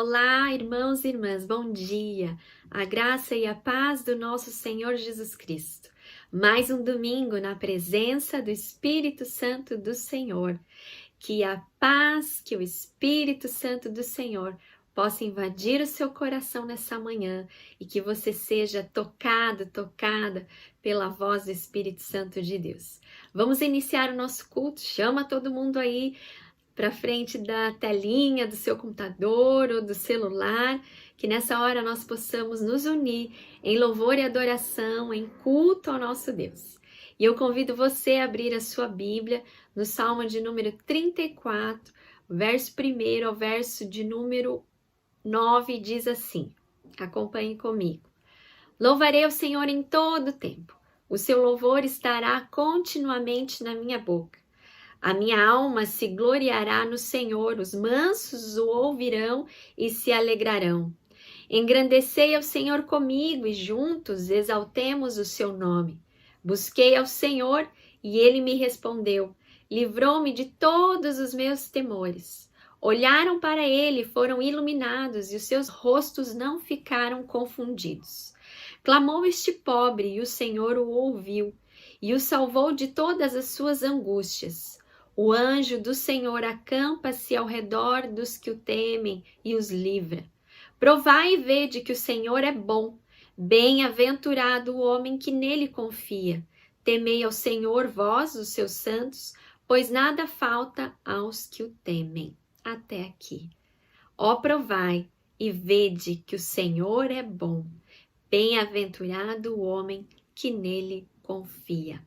Olá, irmãos e irmãs, bom dia! A graça e a paz do nosso Senhor Jesus Cristo. Mais um domingo na presença do Espírito Santo do Senhor. Que a paz, que o Espírito Santo do Senhor possa invadir o seu coração nessa manhã e que você seja tocada pela voz do Espírito Santo de Deus. Vamos iniciar o nosso culto, chama todo mundo aí para frente da telinha do seu computador ou do celular, que nessa hora nós possamos nos unir em louvor e adoração, em culto ao nosso Deus. E eu convido você a abrir a sua Bíblia no Salmo de número 34, verso 1 ao verso de número 9, diz assim, acompanhe comigo. Louvarei o Senhor em todo o tempo, o seu louvor estará continuamente na minha boca. A minha alma se gloriará no Senhor, os mansos o ouvirão e se alegrarão. Engrandecei ao Senhor comigo e juntos exaltemos o seu nome. Busquei ao Senhor e ele me respondeu, livrou-me de todos os meus temores. Olharam para ele, foram iluminados e os seus rostos não ficaram confundidos. Clamou este pobre e o Senhor o ouviu e o salvou de todas as suas angústias. O anjo do Senhor acampa-se ao redor dos que o temem e os livra. Provai e vede que o Senhor é bom. Bem-aventurado o homem que nele confia. Temei ao Senhor, vós, os seus santos, pois nada falta aos que o temem. Até aqui. Ó, provai e vede que o Senhor é bom. Bem-aventurado o homem que nele confia.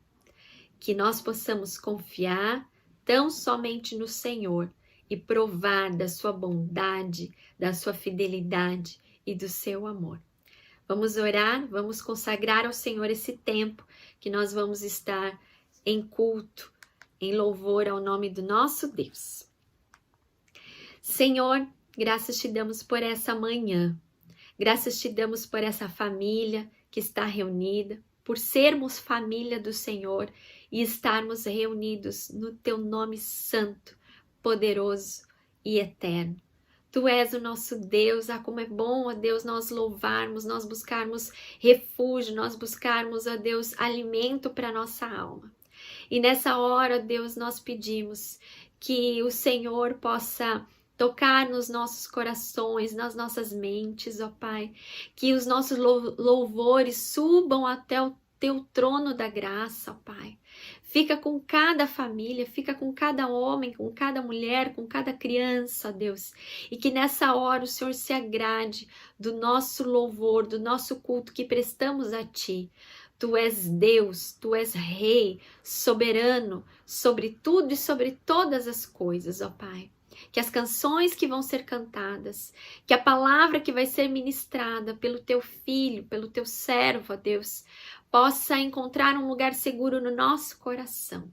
Que nós possamos confiar tão somente no Senhor e provar da sua bondade, da sua fidelidade e do seu amor. Vamos orar, vamos consagrar ao Senhor esse tempo que nós vamos estar em culto, em louvor ao nome do nosso Deus. Senhor, graças te damos por essa manhã, graças te damos por essa família que está reunida, por sermos família do Senhor e estarmos reunidos no teu nome santo, poderoso e eterno. Tu és o nosso Deus, como é bom, ó Deus, nós louvarmos, nós buscarmos refúgio, nós buscarmos, ó Deus, alimento para a nossa alma. E nessa hora, ó Deus, nós pedimos que o Senhor possa tocar nos nossos corações, nas nossas mentes, ó Pai, que os nossos louvores subam até o teu trono da graça, ó Pai. Fica com cada família, fica com cada homem, com cada mulher, com cada criança, ó Deus. E que nessa hora o Senhor se agrade do nosso louvor, do nosso culto que prestamos a Ti. Tu és Deus, Tu és Rei, soberano sobre tudo e sobre todas as coisas, ó Pai. Que as canções que vão ser cantadas, que a palavra que vai ser ministrada pelo Teu Filho, pelo Teu servo, ó Deus, possa encontrar um lugar seguro no nosso coração.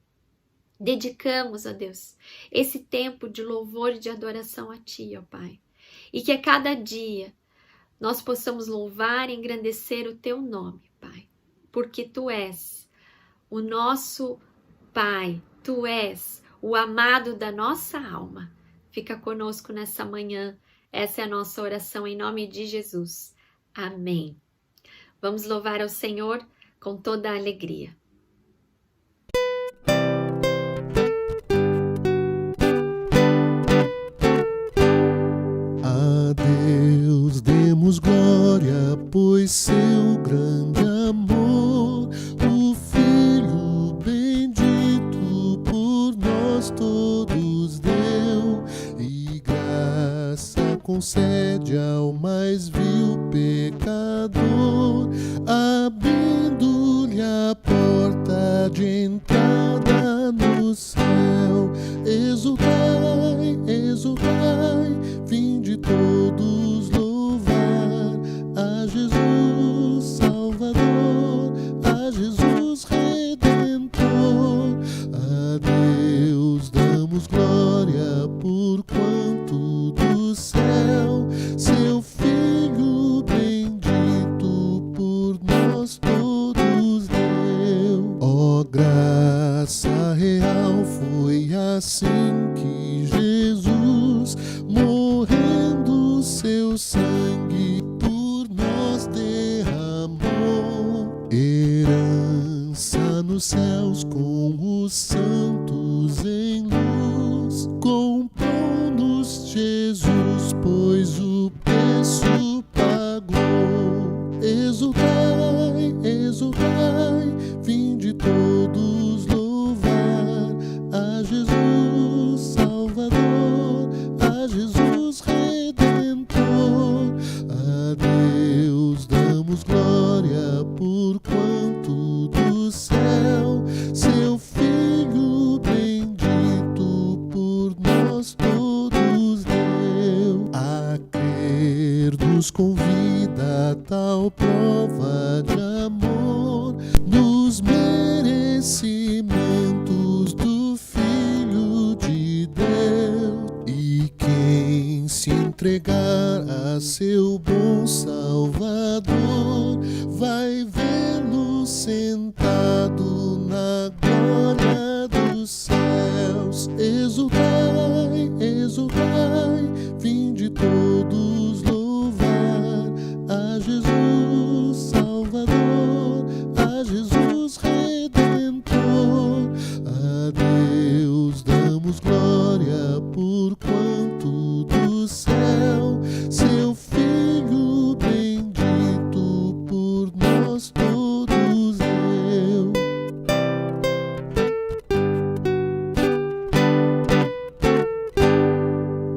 Dedicamos, ó Deus, esse tempo de louvor e de adoração a Ti, ó Pai. E que a cada dia nós possamos louvar e engrandecer o Teu nome, Pai. Porque Tu és o nosso Pai, Tu és o amado da nossa alma. Fica conosco nessa manhã. Essa é a nossa oração em nome de Jesus. Amém. Vamos louvar ao Senhor com toda a alegria. A Deus demos glória, pois seu grande amor, o Filho bendito por nós todos deu, e graça concede ao mais vil pecador, abrindo-lhe a porta de entrada no céu. Exultai, exultai, vinde todos louvar a Jesus Salvador, a Jesus Redentor. A Deus damos glória por quanto do céu seu Filho bendito por nós todos deu. Ó, graça real, foi assim que Jesus, morrendo, seu seu sangue por nós derramou. Herança nos céus com os santos em luz. Comprou-nos Jesus, pois o preço pagou. Exultai, exultai, vinde todos louvar a Jesus Salvador, a Jesus Redentor. A Deus damos glória por quanto do céu seu Filho bendito por nós todos deu. A crer nos convida a tal prova de amor, nos merecimentos do Filho de Deus. E quem se entregar a seu bom Salvador vai vê-lo sentado na glória dos céus. Exultai, exultai, vinde todos louvar a Jesus Salvador, a Jesus Redentor. A Deus damos glória por quanto do céu seu Filho bendito por nós todos deu.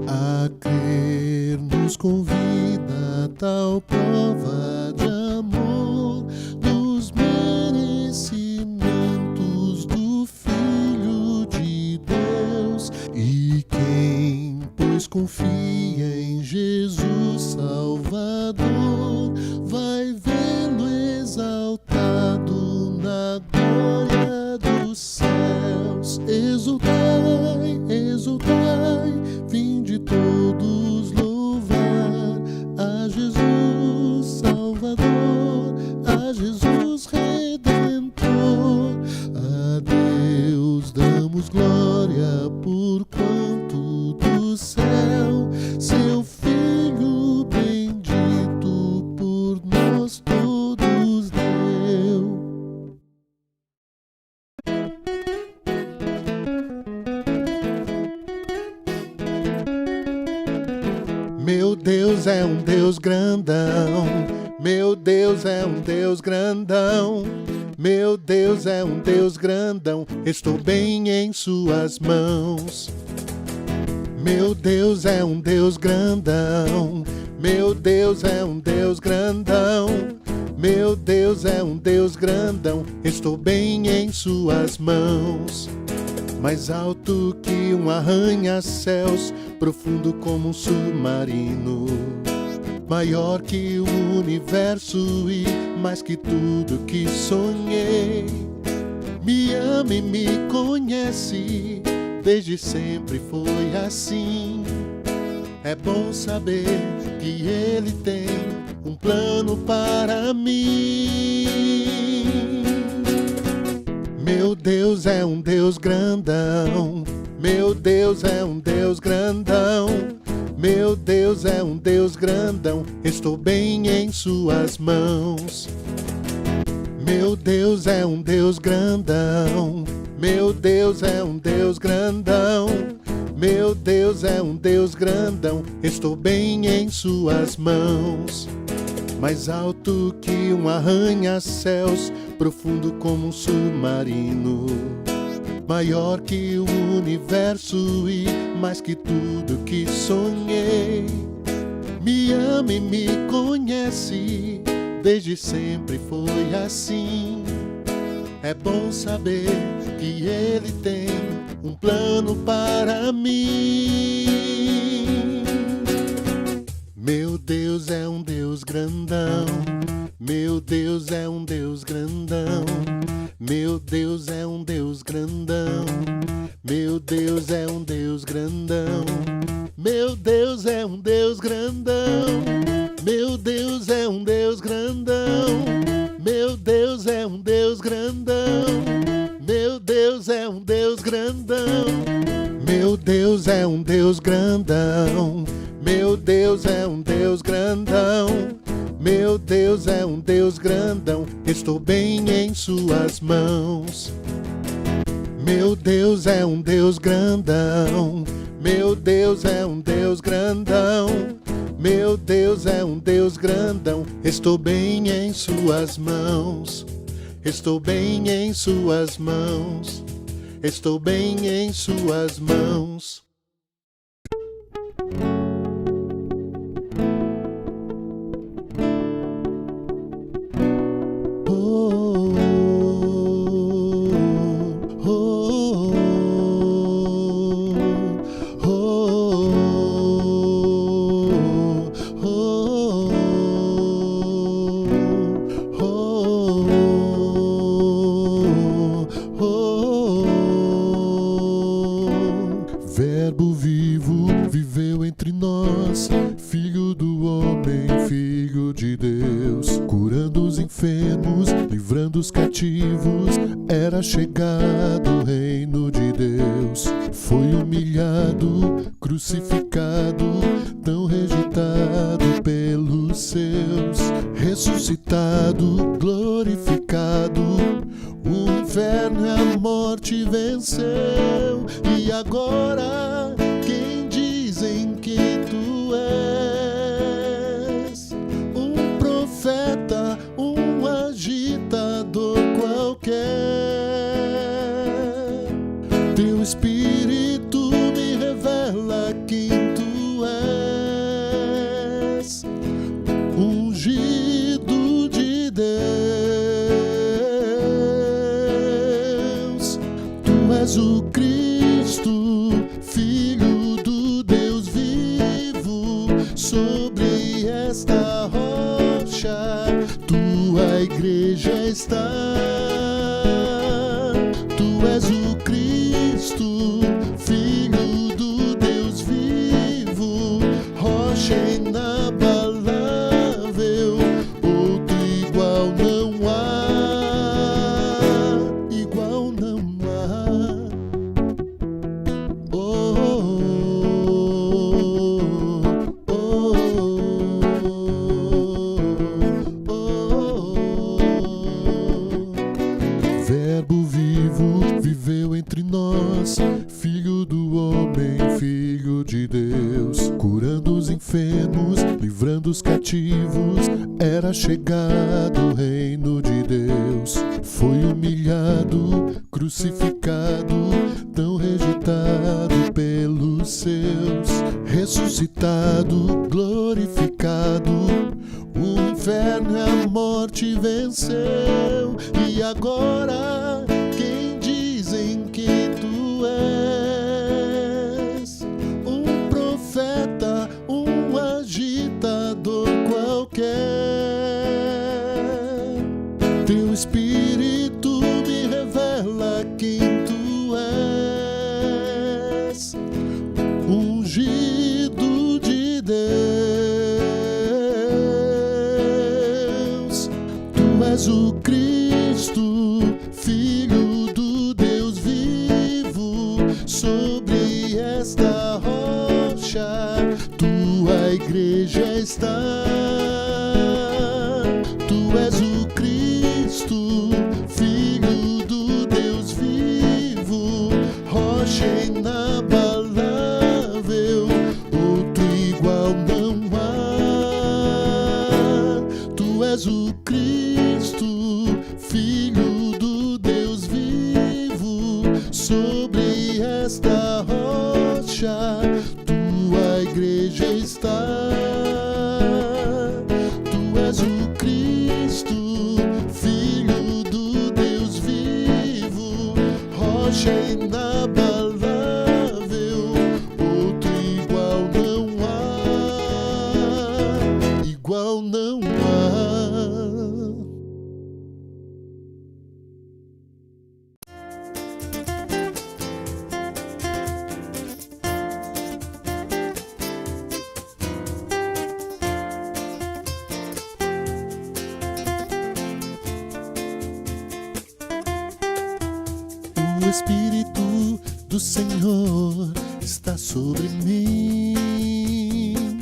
A crer nos convida a tal prova de amor, dos merecimentos do Filho de Deus. E quem, pois, confia em Jesus Salvador, vai vê-lo exaltado na glória dos céus. Exultai, exultai, vinde todos louvar a Jesus Salvador, a Jesus Redentor. A Deus damos glória por quanto do céu seu Filho bendito por nós todos deu. Meu Deus é um Deus grandão, meu Deus é um Deus grandão, meu Deus é um Deus grandão, estou bem em suas mãos. Meu Deus é um Deus grandão, meu Deus é um Deus grandão, meu Deus é um Deus grandão, estou bem em suas mãos. Mais alto que um arranha-céus, profundo como um submarino, maior que o universo e mais que tudo que sonhei. Me ama e me conhece, desde sempre foi assim. É bom saber que Ele tem um plano para mim. Meu Deus é um Deus grandão, meu Deus é um Deus grandão, meu Deus é um Deus grandão, estou bem em suas mãos. Meu Deus é um Deus grandão, meu Deus é um Deus grandão, meu Deus é um Deus grandão, estou bem em suas mãos. Mais alto que um arranha-céus, profundo como um submarino, maior que o universo e mais que tudo que sonhei. Me ama e me conhece, desde sempre foi assim. É bom saber que Ele tem um plano para mim. Meu Deus é um Deus grandão, meu Deus é um Deus grandão, meu Deus é um Deus grandão, meu Deus é um Deus grandão, meu Deus é um Deus grandão, meu Deus é um Deus grandão, meu Deus é um Deus grandão, meu Deus é um Deus grandão, meu Deus é um Deus grandão, meu Deus Deus é um Deus grandão. Meu Deus é um Deus grandão. Estou bem em suas mãos. Meu Deus é um Deus grandão. Meu Deus é um Deus grandão. Meu Deus é um Deus grandão. Estou bem em suas mãos. Estou bem em suas mãos. Estou bem em suas mãos. Verbo vivo viveu entre nós, Filho do homem, Filho de Deus, curando os enfermos, livrando os cativos. Era chegado o reino de Deus. Foi humilhado, crucificado, tão rejeitado pelos seus, ressuscitado, glorificado. O inferno e a morte venceu. E agora, quem dizem que tu és? Um profeta, um agitador qualquer. Teu espírito me revela quem tu és. Ungido de Deus. Tu és o Cristo, Filho do Deus vivo. Sobre esta rocha tua igreja está. Tu és o Cristo, Filho do Deus vivo, rocha inabalável, outro igual não há, igual não há. Oh, oh, oh, oh, oh. Verbo vivo viveu entre nós, Filho do homem, Filho de Deus, curando os enfermos, livrando os cativos. Era chegado o reino de Deus. Foi humilhado, crucificado, tão rejeitado pelos seus, ressuscitado, glorificado. O inferno e a morte venceu. E agora, quem dizem que tu és? Um profeta, um agitador qualquer. Teu espírito me revela quem tu és. Ungido de Deus. Tu és o Cristo, Filho do Deus vivo. Sobre esta rocha tua igreja está. Tu és o Cristo, Filho do Deus vivo, rocha inabalável, outro igual não há. Tu és o Cristo, Filho do Deus vivo. Sobre esta rocha tua igreja está. Tu és o Cristo, Filho do Deus vivo, rocha inabalável, outro igual não há, igual não há. O Espírito do Senhor está sobre mim.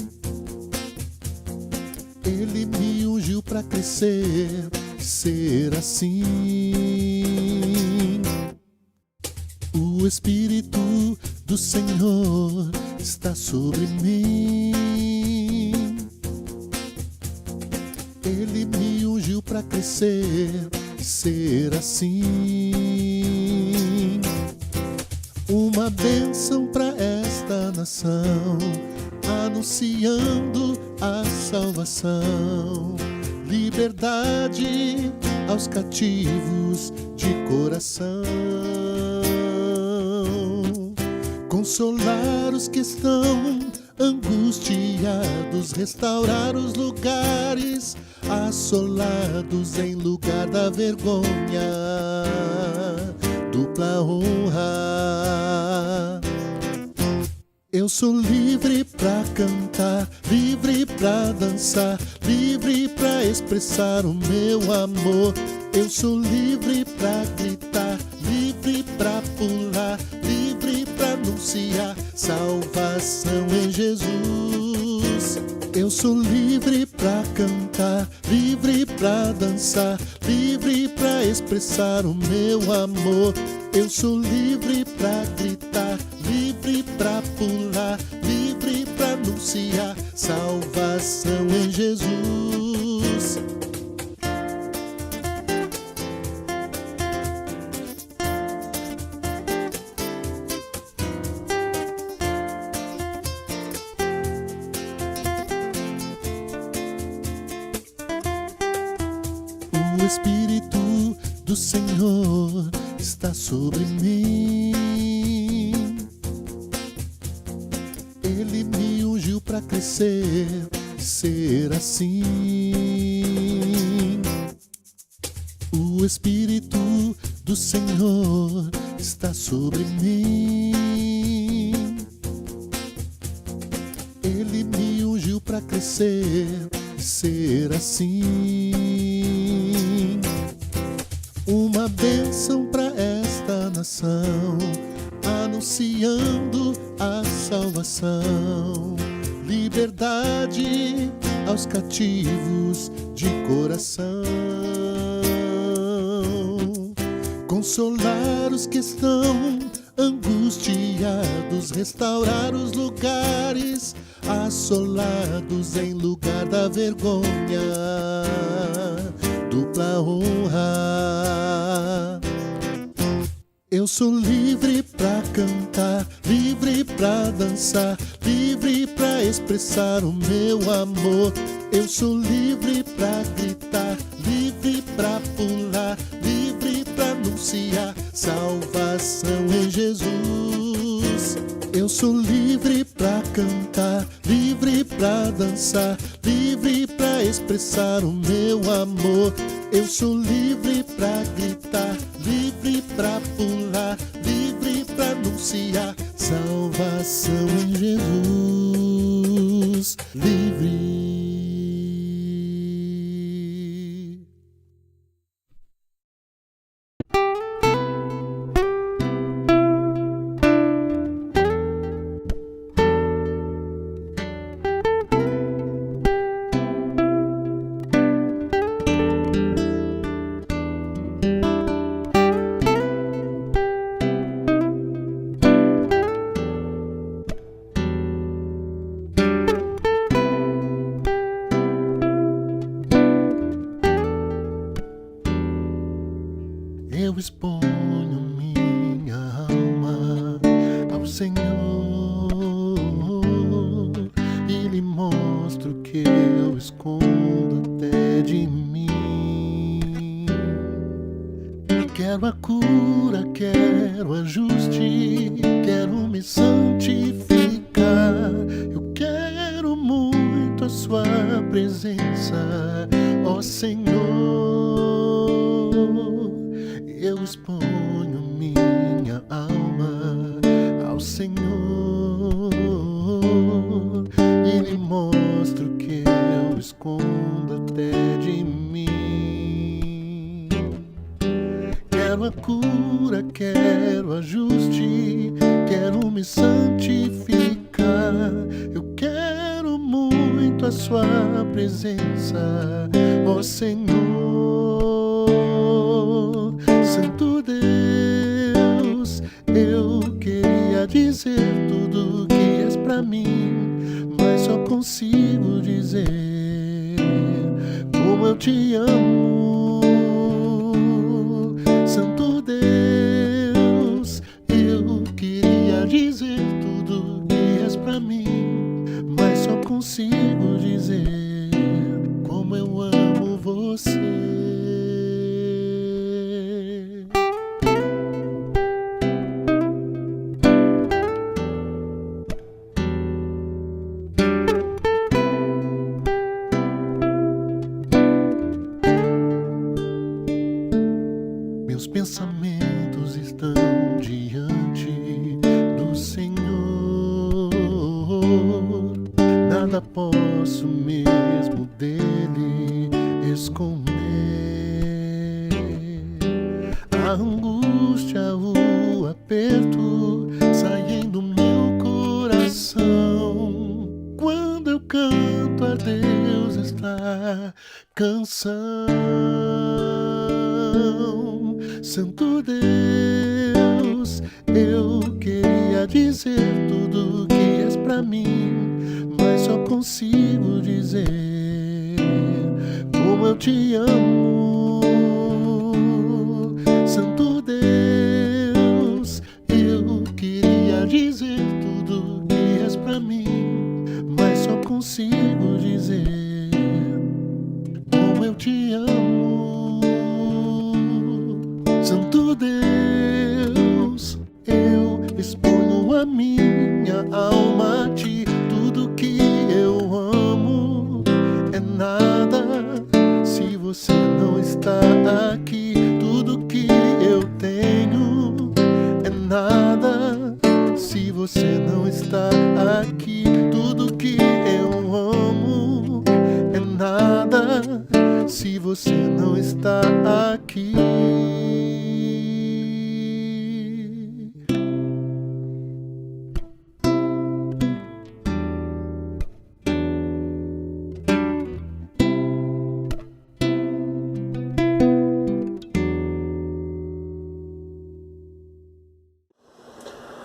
Ele me ungiu para crescer, ser assim. O Espírito do Senhor está sobre mim. Ele me ungiu para crescer, ser assim. Uma bênção para esta nação, anunciando a salvação, liberdade aos cativos de coração, consolar os que estão angustiados, restaurar os lugares assolados em lugar da vergonha, dupla honra. Eu sou livre pra cantar, livre pra dançar, livre pra expressar o meu amor. Eu sou livre pra gritar, livre pra pular, livre pra anunciar salvação em Jesus. Eu sou livre pra cantar, livre pra dançar, livre pra expressar o meu amor. Eu sou livre pra gritar, livre pra pular, livre pra anunciar salvação em Jesus. O Espírito do Senhor está sobre mim. Ele me ungiu para crescer, ser assim. O Espírito do Senhor está sobre mim. Ele me ungiu para crescer, ser assim. Uma bênção para esta nação, anunciando a salvação, liberdade aos cativos de coração, consolar os que estão angustiados, restaurar os lugares assolados em lugar da vergonha, dupla honra. Eu sou livre pra cantar, livre pra dançar, livre pra expressar o meu amor. Eu sou livre pra gritar, livre pra pular, livre pra anunciar salvação em Jesus. Eu sou livre pra cantar, livre pra dançar, livre pra expressar o meu amor. Eu sou livre pra gritar, livre pra pular, livre pra anunciar salvação em Jesus. Livre. Eu exponho minha alma ao Senhor e lhe mostro que eu escondo até de mim. Quero a cura, quero ajuste, quero me santificar. Eu quero muito a sua presença, ó Senhor. Eu exponho minha alma ao Senhor e lhe mostro que eu escondo até de mim. Quero a cura, quero ajuste, quero me santificar. Eu quero muito sinto a sua presença, ó Senhor. Santo Deus, eu queria dizer tudo que és pra mim, mas só consigo dizer como eu te amo. Santo Deus, eu queria dizer tudo que és pra mim, mas só consigo dizer como eu amo você. Meus pensamentos estão diante do Senhor, nada posso mesmo dele esconder. A angústia, o aperto saem do meu coração. Quando eu canto a Deus esta canção, Santo Deus, eu queria dizer tudo que és pra mim, mas só consigo dizer como eu te amo. Santo Deus, eu queria dizer tudo que és pra mim, mas só consigo dizer como eu te amo. Santo Deus, eu exponho a minha alma a ti. Tudo que eu amo é nada se você não está aqui. Tudo que eu tenho é nada se você não está aqui. Tudo que eu amo é nada se você não está aqui.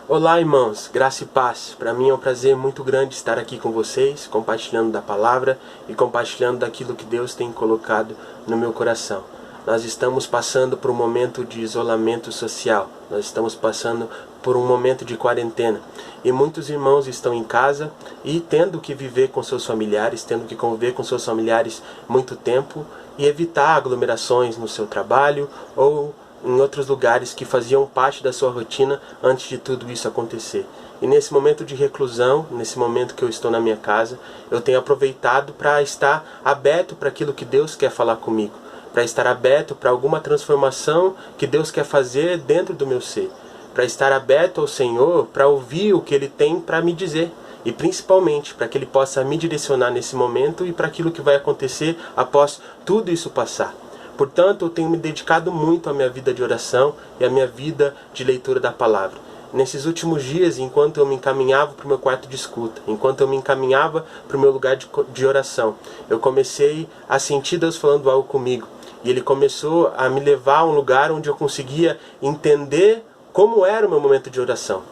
Olá, irmãos, graça e paz. Para mim é um prazer muito grande estar aqui com vocês, compartilhando da palavra e compartilhando daquilo que Deus tem colocado no meu coração. Nós estamos passando por um momento de isolamento social, nós estamos passando por um momento de quarentena. E muitos irmãos estão em casa e tendo que viver com seus familiares, tendo que conviver com seus familiares muito tempo e evitar aglomerações no seu trabalho ou em outros lugares que faziam parte da sua rotina antes de tudo isso acontecer. E nesse momento de reclusão, nesse momento que eu estou na minha casa, eu tenho aproveitado para estar aberto para aquilo que Deus quer falar comigo, para estar aberto para alguma transformação que Deus quer fazer dentro do meu ser, para estar aberto ao Senhor, para ouvir o que Ele tem para me dizer, e principalmente para que Ele possa me direcionar nesse momento e para aquilo que vai acontecer após tudo isso passar. Portanto, eu tenho me dedicado muito à minha vida de oração e à minha vida de leitura da palavra. Nesses últimos dias, enquanto eu me encaminhava para o meu quarto de escuta, enquanto eu me encaminhava para o meu lugar de oração, eu comecei a sentir Deus falando algo comigo. E Ele começou a me levar a um lugar onde eu conseguia entender como era o meu momento de oração.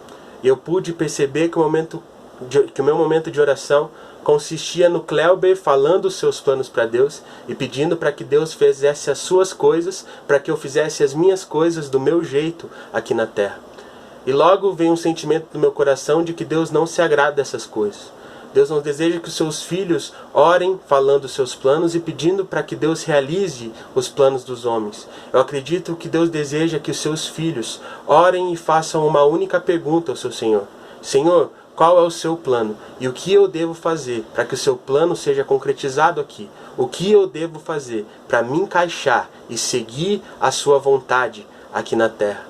E eu pude perceber que o meu momento de oração consistia no Cleuber falando os seus planos para Deus e pedindo para que Deus fizesse as suas coisas, para que eu fizesse as minhas coisas do meu jeito aqui na terra. E logo veio um sentimento no meu coração de que Deus não se agrada dessas coisas. Deus não deseja que os seus filhos orem falando os seus planos e pedindo para que Deus realize os planos dos homens. Eu acredito que Deus deseja que os seus filhos orem e façam uma única pergunta ao seu Senhor. Senhor, qual é o seu plano? E o que eu devo fazer para que o seu plano seja concretizado aqui? O que eu devo fazer para me encaixar e seguir a sua vontade aqui na terra?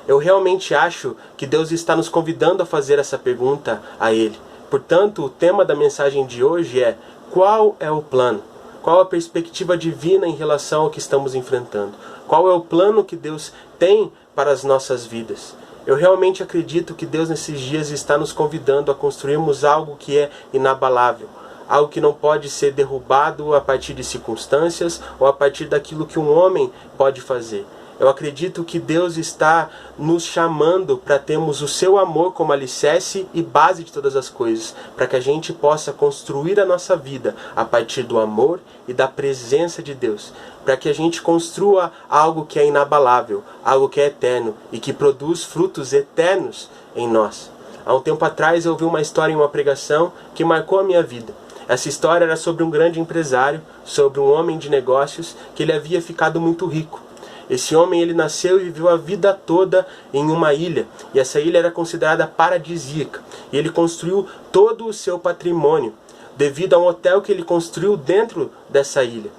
Eu realmente acho que Deus está nos convidando a fazer essa pergunta a Ele. Portanto, o tema da mensagem de hoje é: qual é o plano? Qual a perspectiva divina em relação ao que estamos enfrentando? Qual é o plano que Deus tem para as nossas vidas? Eu realmente acredito que Deus nesses dias está nos convidando a construirmos algo que é inabalável, algo que não pode ser derrubado a partir de circunstâncias ou a partir daquilo que um homem pode fazer. Eu acredito que Deus está nos chamando para termos o seu amor como alicerce e base de todas as coisas, para que a gente possa construir a nossa vida a partir do amor e da presença de Deus, para que a gente construa algo que é inabalável, algo que é eterno e que produz frutos eternos em nós. Há um tempo atrás eu ouvi uma história em uma pregação que marcou a minha vida. Essa história era sobre um grande empresário, sobre um homem de negócios que ele havia ficado muito rico. Esse homem ele nasceu e viveu a vida toda em uma ilha, e essa ilha era considerada paradisíaca, e ele construiu todo o seu patrimônio devido a um hotel que ele construiu dentro dessa ilha.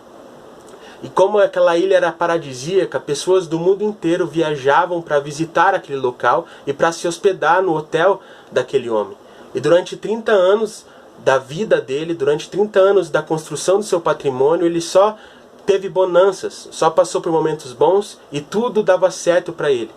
E como aquela ilha era paradisíaca, pessoas do mundo inteiro viajavam para visitar aquele local e para se hospedar no hotel daquele homem. E durante 30 anos da vida dele, durante 30 anos da construção do seu patrimônio, ele só teve bonanças, só passou por momentos bons e tudo dava certo para ele.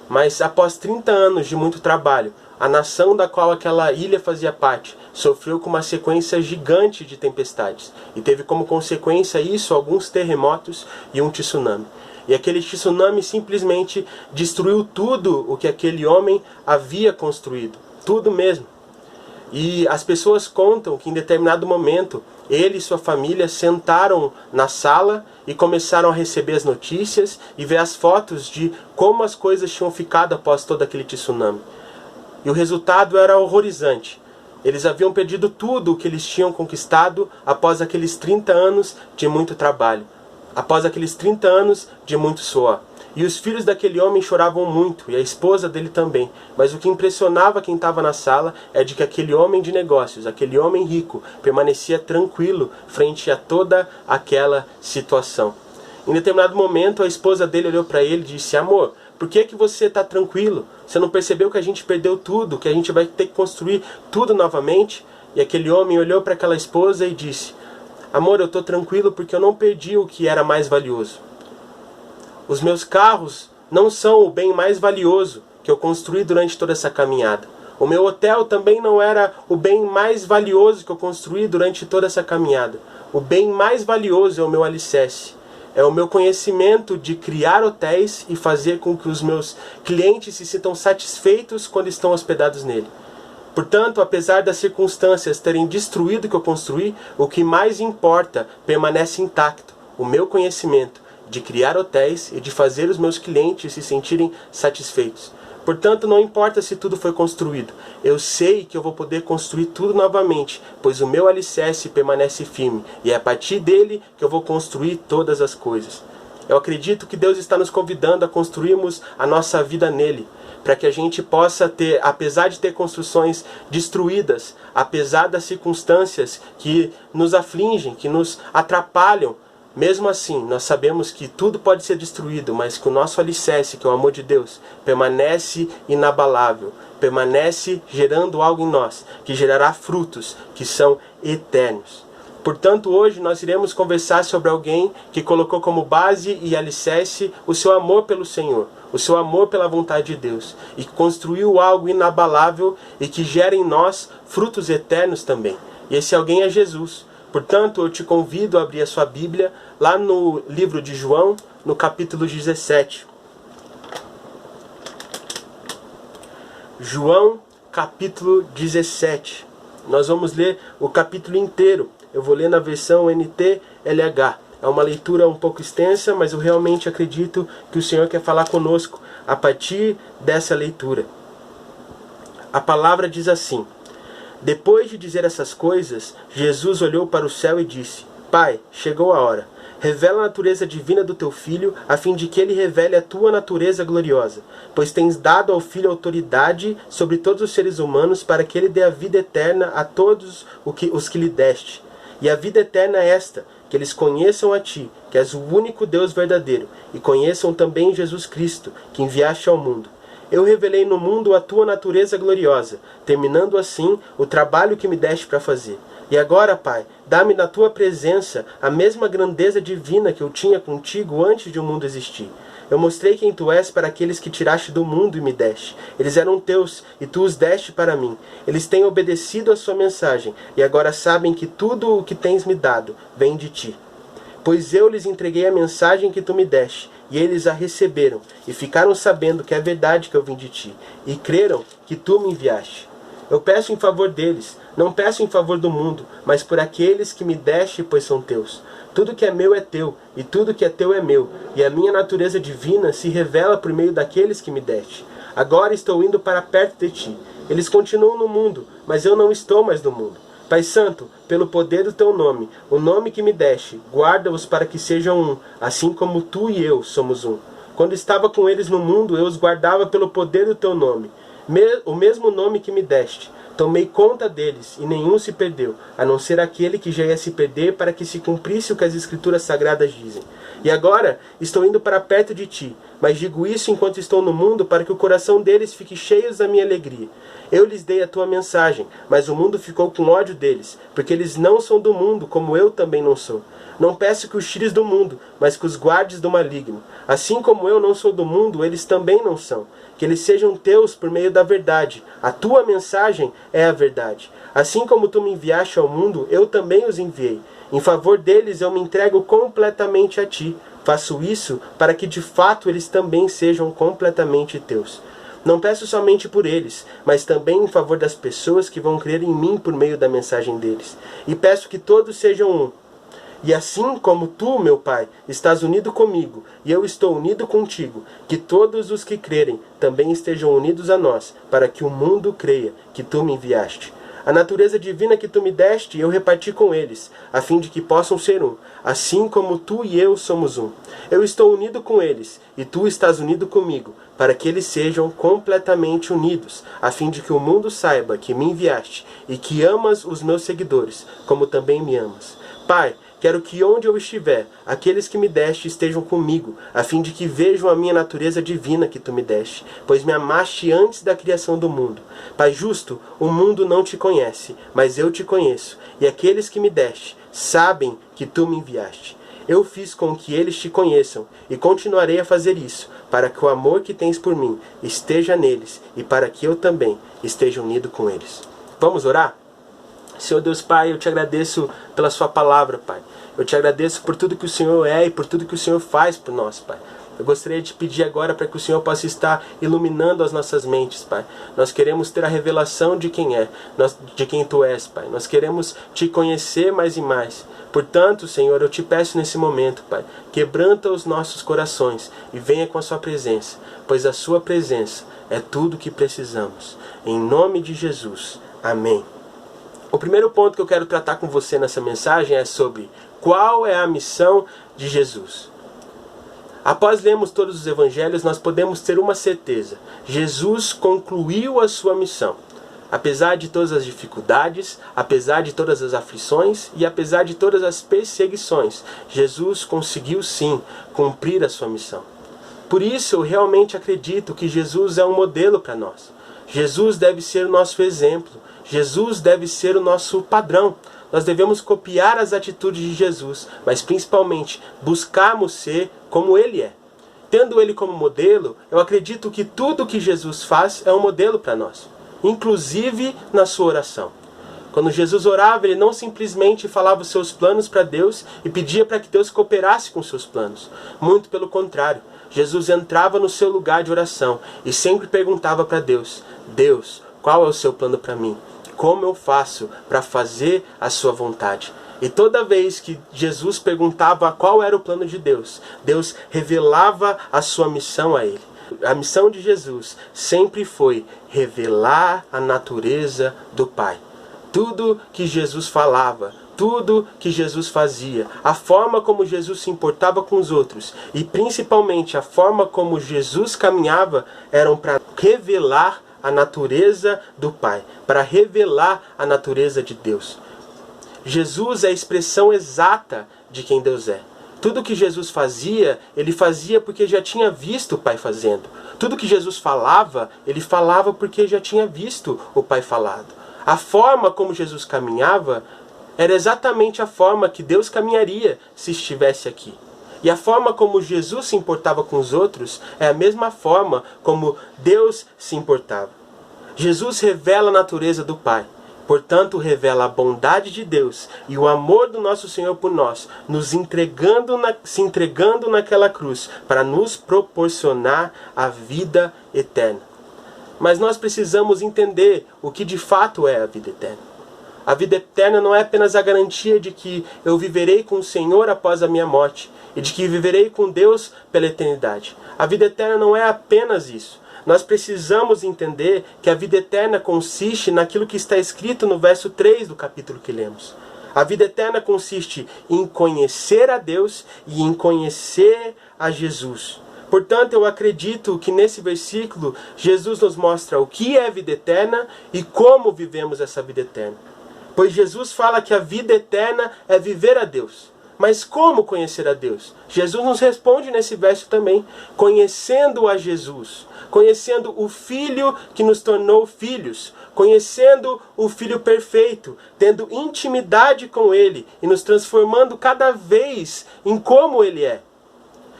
Mas após 30 anos de muito trabalho, a nação da qual aquela ilha fazia parte sofreu com uma sequência gigante de tempestades. E teve como consequência isso alguns terremotos e um tsunami. E aquele tsunami simplesmente destruiu tudo o que aquele homem havia construído. Tudo mesmo. E as pessoas contam que em determinado momento ele e sua família sentaram na sala e começaram a receber as notícias e ver as fotos de como as coisas tinham ficado após todo aquele tsunami. E o resultado era horrorizante. Eles haviam perdido tudo o que eles tinham conquistado após aqueles 30 anos de muito trabalho, após aqueles 30 anos de muito suor. E os filhos daquele homem choravam muito, e a esposa dele também. Mas o que impressionava quem estava na sala é de que aquele homem de negócios, aquele homem rico, permanecia tranquilo frente a toda aquela situação. Em determinado momento, a esposa dele olhou para ele e disse: amor, por que você está tranquilo? Você não percebeu que a gente perdeu tudo, que a gente vai ter que construir tudo novamente? E aquele homem olhou para aquela esposa e disse: amor, eu estou tranquilo porque eu não perdi o que era mais valioso. Os meus carros não são o bem mais valioso que eu construí durante toda essa caminhada. O meu hotel também não era o bem mais valioso que eu construí durante toda essa caminhada. O bem mais valioso é o meu alicerce. É o meu conhecimento de criar hotéis e fazer com que os meus clientes se sintam satisfeitos quando estão hospedados nele. Portanto, apesar das circunstâncias terem destruído o que eu construí, o que mais importa permanece intacto: o meu conhecimento de criar hotéis e de fazer os meus clientes se sentirem satisfeitos. Portanto, não importa se tudo foi construído, eu sei que eu vou poder construir tudo novamente, pois o meu alicerce permanece firme, e é a partir dele que eu vou construir todas as coisas. Eu acredito que Deus está nos convidando a construirmos a nossa vida nele, para que a gente possa ter, apesar de ter construções destruídas, apesar das circunstâncias que nos afligem, que nos atrapalham, mesmo assim, nós sabemos que tudo pode ser destruído, mas que o nosso alicerce, que é o amor de Deus, permanece inabalável, permanece gerando algo em nós, que gerará frutos que são eternos. Portanto, hoje nós iremos conversar sobre alguém que colocou como base e alicerce o seu amor pelo Senhor, o seu amor pela vontade de Deus, e que construiu algo inabalável e que gera em nós frutos eternos também. E esse alguém é Jesus. Portanto, eu te convido a abrir a sua Bíblia lá no livro de João, no capítulo 17. João, capítulo 17. Nós vamos ler o capítulo inteiro. Eu vou ler na versão NTLH. É uma leitura um pouco extensa, mas eu realmente acredito que o Senhor quer falar conosco a partir dessa leitura. A palavra diz assim: depois de dizer essas coisas, Jesus olhou para o céu e disse: Pai, chegou a hora. Revela a natureza divina do teu Filho, a fim de que ele revele a tua natureza gloriosa. Pois tens dado ao Filho autoridade sobre todos os seres humanos, para que ele dê a vida eterna a todos os que lhe deste. E a vida eterna é esta: que eles conheçam a ti, que és o único Deus verdadeiro, e conheçam também Jesus Cristo, que enviaste ao mundo. Eu revelei no mundo a tua natureza gloriosa, terminando assim o trabalho que me deste para fazer. E agora, Pai, dá-me na tua presença a mesma grandeza divina que eu tinha contigo antes de o mundo existir. Eu mostrei quem tu és para aqueles que tiraste do mundo e me deste. Eles eram teus, e tu os deste para mim. Eles têm obedecido a sua mensagem, e agora sabem que tudo o que tens me dado vem de ti. Pois eu lhes entreguei a mensagem que tu me deste, e eles a receberam, e ficaram sabendo que é verdade que eu vim de ti, e creram que tu me enviaste. Eu peço em favor deles, não peço em favor do mundo, mas por aqueles que me deste, pois são teus. Tudo que é meu é teu, e tudo que é teu é meu, e a minha natureza divina se revela por meio daqueles que me deste. Agora estou indo para perto de ti. Eles continuam no mundo, mas eu não estou mais no mundo. Pai Santo, pelo poder do teu nome, o nome que me deste, guarda-os para que sejam um, assim como tu e eu somos um. Quando estava com eles no mundo, eu os guardava pelo poder do teu nome, o mesmo nome que me deste. Tomei conta deles, e nenhum se perdeu, a não ser aquele que já ia se perder, para que se cumprisse o que as Escrituras Sagradas dizem. E agora estou indo para perto de ti, mas digo isso enquanto estou no mundo, para que o coração deles fique cheio da minha alegria. Eu lhes dei a tua mensagem, mas o mundo ficou com ódio deles, porque eles não são do mundo, como eu também não sou. Não peço que os tires do mundo, mas que os guardes do maligno. Assim como eu não sou do mundo, eles também não são. Que eles sejam teus por meio da verdade. A tua mensagem é a verdade. Assim como tu me enviaste ao mundo, eu também os enviei. Em favor deles eu me entrego completamente a ti. Faço isso para que de fato eles também sejam completamente teus. Não peço somente por eles, mas também em favor das pessoas que vão crer em mim por meio da mensagem deles. E peço que todos sejam um. E assim como tu, meu Pai, estás unido comigo, e eu estou unido contigo, que todos os que crerem também estejam unidos a nós, para que o mundo creia que tu me enviaste. A natureza divina que tu me deste, eu reparti com eles, a fim de que possam ser um, assim como tu e eu somos um. Eu estou unido com eles, e tu estás unido comigo, para que eles sejam completamente unidos, a fim de que o mundo saiba que me enviaste, e que amas os meus seguidores, como também me amas. Pai, quero que onde eu estiver, aqueles que me deste estejam comigo, a fim de que vejam a minha natureza divina que tu me deste, pois me amaste antes da criação do mundo. Pai justo, o mundo não te conhece, mas eu te conheço, e aqueles que me deste sabem que tu me enviaste. Eu fiz com que eles te conheçam, e continuarei a fazer isso, para que o amor que tens por mim esteja neles, e para que eu também esteja unido com eles. Vamos orar? Senhor Deus Pai, eu te agradeço pela sua palavra, Pai. Eu te agradeço por tudo que o Senhor é e por tudo que o Senhor faz por nós, Pai. Eu gostaria de pedir agora para que o Senhor possa estar iluminando as nossas mentes, Pai. Nós queremos ter a revelação de quem de quem Tu és, Pai. Nós queremos Te conhecer mais e mais. Portanto, Senhor, eu te peço nesse momento, Pai, quebranta os nossos corações e venha com a sua presença, pois a sua presença é tudo o que precisamos. Em nome de Jesus. Amém. O primeiro ponto que eu quero tratar com você nessa mensagem é sobre qual é a missão de Jesus. Após lermos todos os evangelhos, nós podemos ter uma certeza. Jesus concluiu a sua missão. Apesar de todas as dificuldades, apesar de todas as aflições e apesar de todas as perseguições, Jesus conseguiu sim cumprir a sua missão. Por isso eu realmente acredito que Jesus é um modelo para nós. Jesus deve ser o nosso exemplo. Jesus deve ser o nosso padrão. Nós devemos copiar as atitudes de Jesus, mas principalmente buscarmos ser como Ele é. Tendo Ele como modelo, eu acredito que tudo que Jesus faz é um modelo para nós, inclusive na sua oração. Quando Jesus orava, Ele não simplesmente falava os seus planos para Deus e pedia para que Deus cooperasse com seus planos. Muito pelo contrário, Jesus entrava no seu lugar de oração e sempre perguntava para Deus: Deus, qual é o seu plano para mim? Como eu faço para fazer a sua vontade? E toda vez que Jesus perguntava qual era o plano de Deus, Deus revelava a sua missão a ele. A missão de Jesus sempre foi revelar a natureza do Pai. Tudo que Jesus falava, tudo que Jesus fazia, a forma como Jesus se importava com os outros e principalmente a forma como Jesus caminhava eram para revelar a natureza do Pai, para revelar a natureza de Deus. Jesus é a expressão exata de quem Deus é. Tudo que Jesus fazia, Ele fazia porque já tinha visto o Pai fazendo. Tudo que Jesus falava, Ele falava porque já tinha visto o Pai falado. A forma como Jesus caminhava era exatamente a forma que Deus caminharia se estivesse aqui. E a forma como Jesus se importava com os outros é a mesma forma como Deus se importava. Jesus revela a natureza do Pai. Portanto, revela a bondade de Deus e o amor do nosso Senhor por nós, se entregando naquela cruz para nos proporcionar a vida eterna. Mas nós precisamos entender o que de fato é a vida eterna. A vida eterna não é apenas a garantia de que eu viverei com o Senhor após a minha morte e de que viverei com Deus pela eternidade. A vida eterna não é apenas isso. Nós precisamos entender que a vida eterna consiste naquilo que está escrito no verso 3 do capítulo que lemos. A vida eterna consiste em conhecer a Deus e em conhecer a Jesus. Portanto, eu acredito que nesse versículo, Jesus nos mostra o que é vida eterna e como vivemos essa vida eterna. Pois Jesus fala que a vida eterna é viver a Deus. Mas como conhecer a Deus? Jesus nos responde nesse verso também, conhecendo a Jesus, conhecendo o Filho que nos tornou filhos, conhecendo o Filho perfeito, tendo intimidade com Ele e nos transformando cada vez em como Ele é.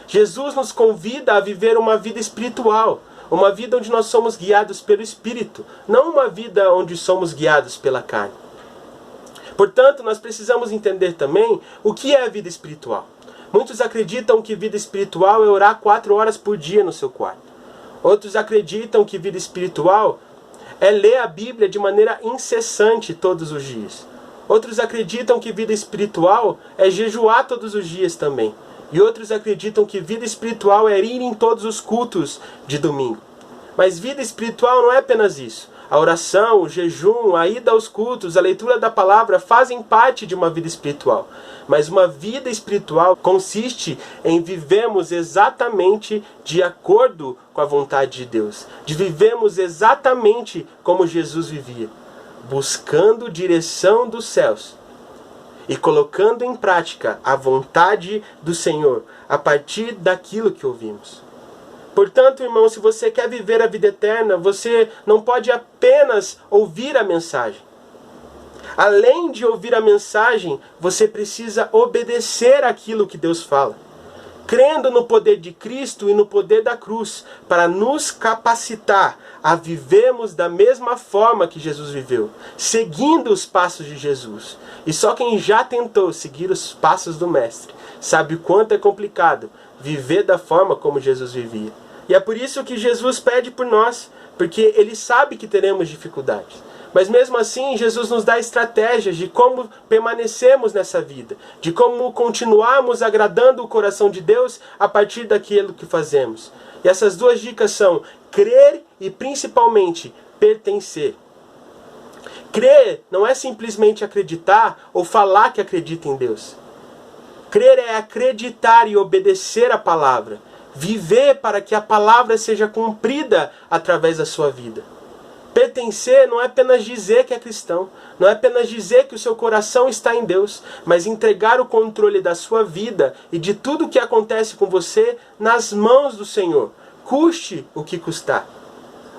Jesus nos convida a viver uma vida espiritual, uma vida onde nós somos guiados pelo Espírito, não uma vida onde somos guiados pela carne. Portanto, nós precisamos entender também o que é a vida espiritual. Muitos acreditam que vida espiritual é orar 4 horas por dia no seu quarto. Outros acreditam que vida espiritual é ler a Bíblia de maneira incessante todos os dias. Outros acreditam que vida espiritual é jejuar todos os dias também. E outros acreditam que vida espiritual é ir em todos os cultos de domingo. Mas vida espiritual não é apenas isso. A oração, o jejum, a ida aos cultos, a leitura da palavra fazem parte de uma vida espiritual. Mas uma vida espiritual consiste em vivermos exatamente de acordo com a vontade de Deus. De vivermos exatamente como Jesus vivia. Buscando direção dos céus. E colocando em prática a vontade do Senhor a partir daquilo que ouvimos. Portanto, irmão, se você quer viver a vida eterna, você não pode apenas ouvir a mensagem. Além de ouvir a mensagem, você precisa obedecer aquilo que Deus fala. Crendo no poder de Cristo e no poder da cruz, para nos capacitar a vivermos da mesma forma que Jesus viveu, seguindo os passos de Jesus. E só quem já tentou seguir os passos do Mestre sabe o quanto é complicado viver da forma como Jesus vivia. E é por isso que Jesus pede por nós, porque Ele sabe que teremos dificuldades. Mas mesmo assim, Jesus nos dá estratégias de como permanecermos nessa vida, de como continuarmos agradando o coração de Deus a partir daquilo que fazemos. E essas 2 dicas são crer e principalmente pertencer. Crer não é simplesmente acreditar ou falar que acredita em Deus. Crer é acreditar e obedecer a palavra. Viver para que a palavra seja cumprida através da sua vida. Pertencer não é apenas dizer que é cristão, não é apenas dizer que o seu coração está em Deus, mas entregar o controle da sua vida e de tudo o que acontece com você nas mãos do Senhor, custe o que custar.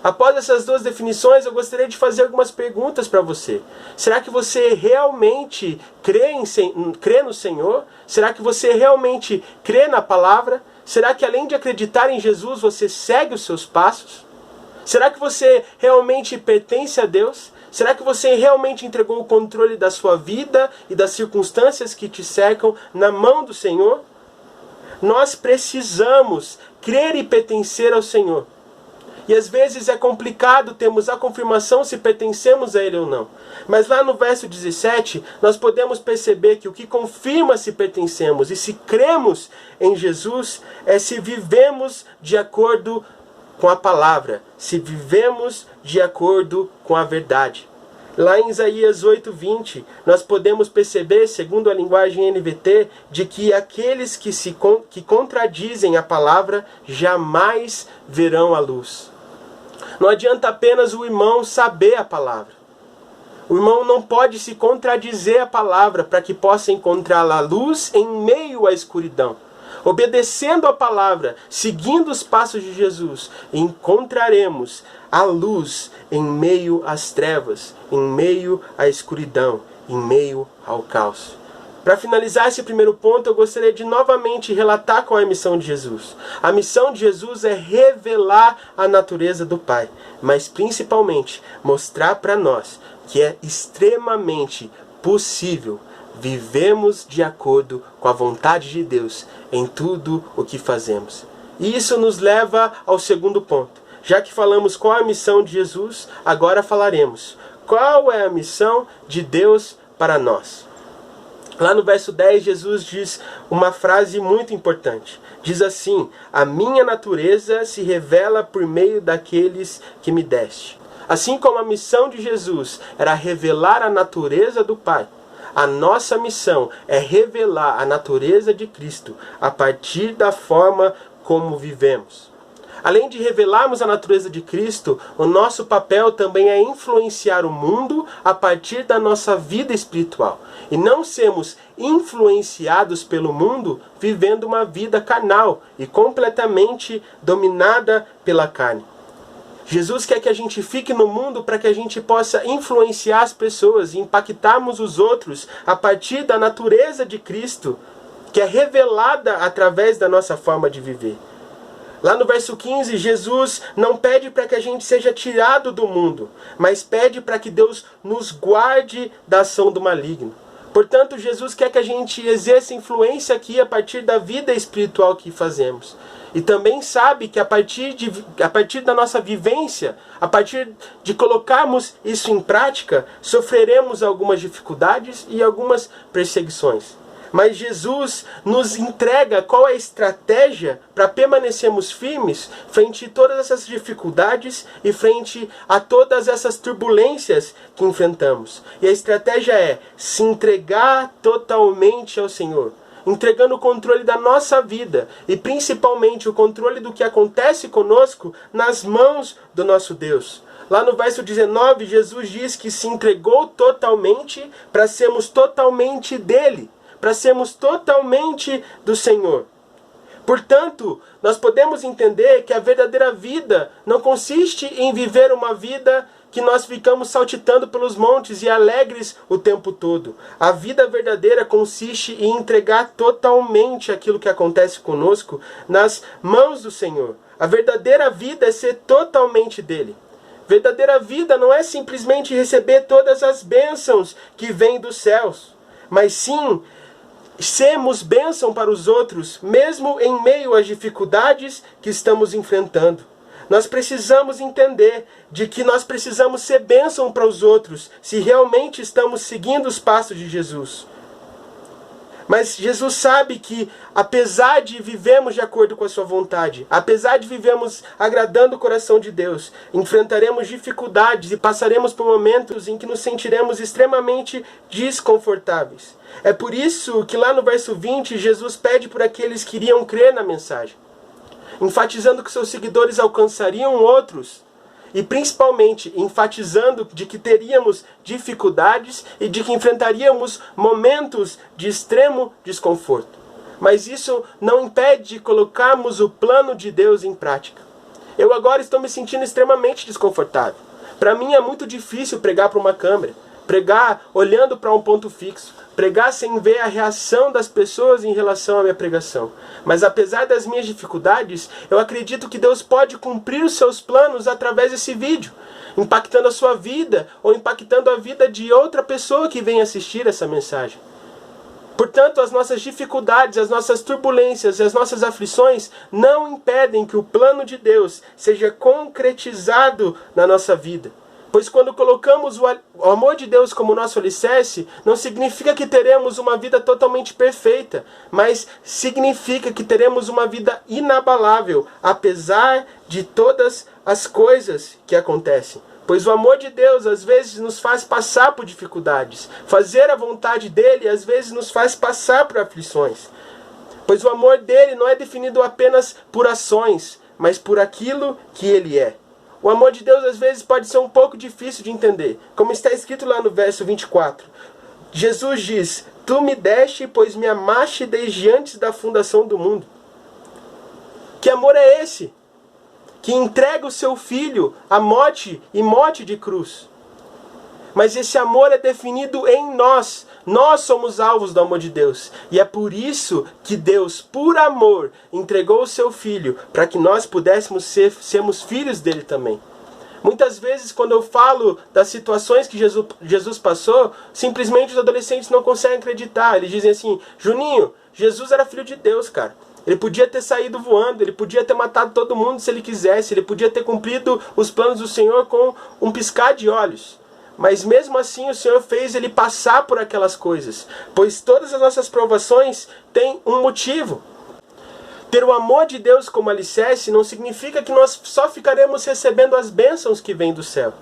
Após essas 2 definições, eu gostaria de fazer algumas perguntas para você. Será que você realmente crê no Senhor? Será que você realmente crê na palavra? Será que além de acreditar em Jesus, você segue os seus passos? Será que você realmente pertence a Deus? Será que você realmente entregou o controle da sua vida e das circunstâncias que te cercam na mão do Senhor? Nós precisamos crer e pertencer ao Senhor. E às vezes é complicado termos a confirmação se pertencemos a Ele ou não. Mas lá no verso 17, nós podemos perceber que o que confirma se pertencemos e se cremos em Jesus é se vivemos de acordo com a palavra, se vivemos de acordo com a verdade. Lá em Isaías 8:20, nós podemos perceber, segundo a linguagem NVT, de que aqueles que contradizem a palavra jamais verão a luz. Não adianta apenas o irmão saber a palavra. O irmão não pode se contradizer a palavra para que possa encontrar a luz em meio à escuridão. Obedecendo a palavra, seguindo os passos de Jesus, encontraremos a luz em meio às trevas, em meio à escuridão, em meio ao caos. Para finalizar esse primeiro ponto, eu gostaria de novamente relatar qual é a missão de Jesus. A missão de Jesus é revelar a natureza do Pai, mas principalmente mostrar para nós que é extremamente possível vivemos de acordo com a vontade de Deus em tudo o que fazemos. E isso nos leva ao segundo ponto. Já que falamos qual é a missão de Jesus, agora falaremos qual é a missão de Deus para nós. Lá no verso 10, Jesus diz uma frase muito importante. Diz assim: a minha natureza se revela por meio daqueles que me deste. Assim como a missão de Jesus era revelar a natureza do Pai, a nossa missão é revelar a natureza de Cristo a partir da forma como vivemos. Além de revelarmos a natureza de Cristo, o nosso papel também é influenciar o mundo a partir da nossa vida espiritual. E não sermos influenciados pelo mundo vivendo uma vida carnal e completamente dominada pela carne. Jesus quer que a gente fique no mundo para que a gente possa influenciar as pessoas e impactarmos os outros a partir da natureza de Cristo, que é revelada através da nossa forma de viver. Lá no verso 15, Jesus não pede para que a gente seja tirado do mundo, mas pede para que Deus nos guarde da ação do maligno. Portanto, Jesus quer que a gente exerça influência aqui a partir da vida espiritual que fazemos. E também sabe que a partir da nossa vivência, a partir de colocarmos isso em prática, sofreremos algumas dificuldades e algumas perseguições. Mas Jesus nos entrega qual é a estratégia para permanecermos firmes frente a todas essas dificuldades e frente a todas essas turbulências que enfrentamos. E a estratégia é se entregar totalmente ao Senhor, entregando o controle da nossa vida e principalmente o controle do que acontece conosco nas mãos do nosso Deus. Lá no verso 19, Jesus diz que se entregou totalmente para sermos totalmente dele, para sermos totalmente do Senhor. Portanto, nós podemos entender que a verdadeira vida não consiste em viver uma vida que nós ficamos saltitando pelos montes e alegres o tempo todo. A vida verdadeira consiste em entregar totalmente aquilo que acontece conosco nas mãos do Senhor. A verdadeira vida é ser totalmente dele. Verdadeira vida não é simplesmente receber todas as bênçãos que vêm dos céus, mas sim sermos bênção para os outros, mesmo em meio às dificuldades que estamos enfrentando. Nós precisamos entender de que nós precisamos ser bênção para os outros, se realmente estamos seguindo os passos de Jesus. Mas Jesus sabe que, apesar de vivermos de acordo com a sua vontade, apesar de vivermos agradando o coração de Deus, enfrentaremos dificuldades e passaremos por momentos em que nos sentiremos extremamente desconfortáveis. É por isso que lá no verso 20, Jesus pede por aqueles que iriam crer na mensagem, enfatizando que seus seguidores alcançariam outros, e principalmente enfatizando de que teríamos dificuldades e de que enfrentaríamos momentos de extremo desconforto. Mas isso não impede de colocarmos o plano de Deus em prática. Eu agora estou me sentindo extremamente desconfortável. Para mim é muito difícil pregar para uma câmera, pregar olhando para um ponto fixo, pregar sem ver a reação das pessoas em relação à minha pregação. Mas apesar das minhas dificuldades, eu acredito que Deus pode cumprir os seus planos através desse vídeo, impactando a sua vida ou impactando a vida de outra pessoa que vem assistir essa mensagem. Portanto, as nossas dificuldades, as nossas turbulências e as nossas aflições não impedem que o plano de Deus seja concretizado na nossa vida. Pois quando colocamos o amor de Deus como nosso alicerce, não significa que teremos uma vida totalmente perfeita, mas significa que teremos uma vida inabalável, apesar de todas as coisas que acontecem. Pois o amor de Deus às vezes nos faz passar por dificuldades. Fazer a vontade dele às vezes nos faz passar por aflições. Pois o amor dele não é definido apenas por ações, mas por aquilo que ele é. O amor de Deus às vezes pode ser um pouco difícil de entender, como está escrito lá no verso 24. Jesus diz: tu me deste, pois me amaste desde antes da fundação do mundo. Que amor é esse? Que entrega o seu filho à morte e morte de cruz. Mas esse amor é definido em nós. Nós somos alvos do amor de Deus. E é por isso que Deus, por amor, entregou o seu Filho, para que nós pudéssemos sermos filhos dele também. Muitas vezes, quando eu falo das situações que Jesus passou, simplesmente os adolescentes não conseguem acreditar. Eles dizem assim: Juninho, Jesus era filho de Deus, cara. Ele podia ter saído voando, ele podia ter matado todo mundo se ele quisesse, ele podia ter cumprido os planos do Senhor com um piscar de olhos. Mas mesmo assim o Senhor fez ele passar por aquelas coisas, pois todas as nossas provações têm um motivo. Ter o amor de Deus como alicerce não significa que nós só ficaremos recebendo as bênçãos que vêm do céu.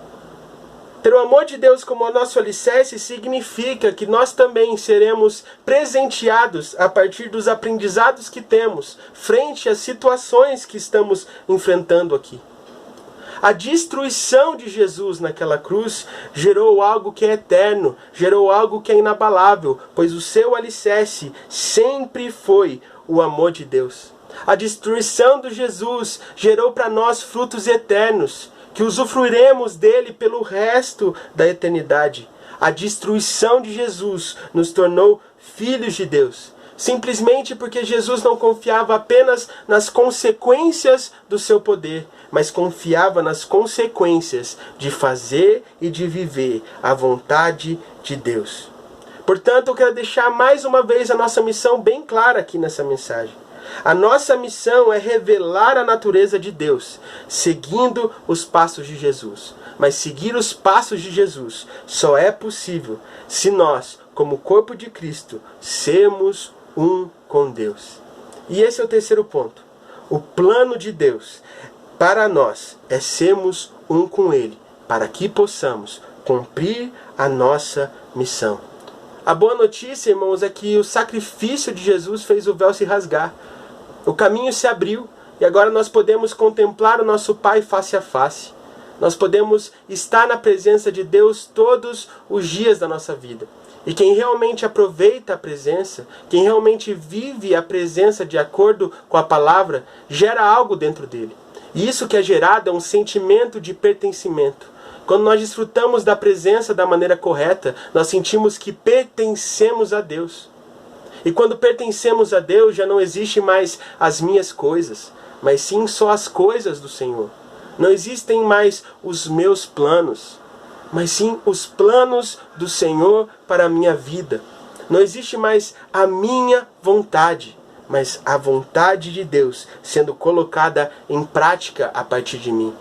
Ter o amor de Deus como nosso alicerce significa que nós também seremos presenteados a partir dos aprendizados que temos frente às situações que estamos enfrentando aqui. A destruição de Jesus naquela cruz gerou algo que é eterno, gerou algo que é inabalável, pois o seu alicerce sempre foi o amor de Deus. A destruição de Jesus gerou para nós frutos eternos, que usufruiremos dele pelo resto da eternidade. A destruição de Jesus nos tornou filhos de Deus, simplesmente porque Jesus não confiava apenas nas consequências do seu poder, mas confiava nas consequências de fazer e de viver a vontade de Deus. Portanto, eu quero deixar mais uma vez a nossa missão bem clara aqui nessa mensagem. A nossa missão é revelar a natureza de Deus, seguindo os passos de Jesus. Mas seguir os passos de Jesus só é possível se nós, como corpo de Cristo, sermos um com Deus. E esse é o terceiro ponto. O plano de Deus para nós é sermos um com Ele, para que possamos cumprir a nossa missão. A boa notícia, irmãos, é que o sacrifício de Jesus fez o véu se rasgar. O caminho se abriu e agora nós podemos contemplar o nosso Pai face a face. Nós podemos estar na presença de Deus todos os dias da nossa vida. E quem realmente aproveita a presença, quem realmente vive a presença de acordo com a palavra, gera algo dentro dele. E isso que é gerado é um sentimento de pertencimento. Quando nós desfrutamos da presença da maneira correta, nós sentimos que pertencemos a Deus. E quando pertencemos a Deus, já não existe mais as minhas coisas, mas sim só as coisas do Senhor. Não existem mais os meus planos, mas sim os planos do Senhor para a minha vida. Não existe mais a minha vontade, mas a vontade de Deus sendo colocada em prática a partir de mim.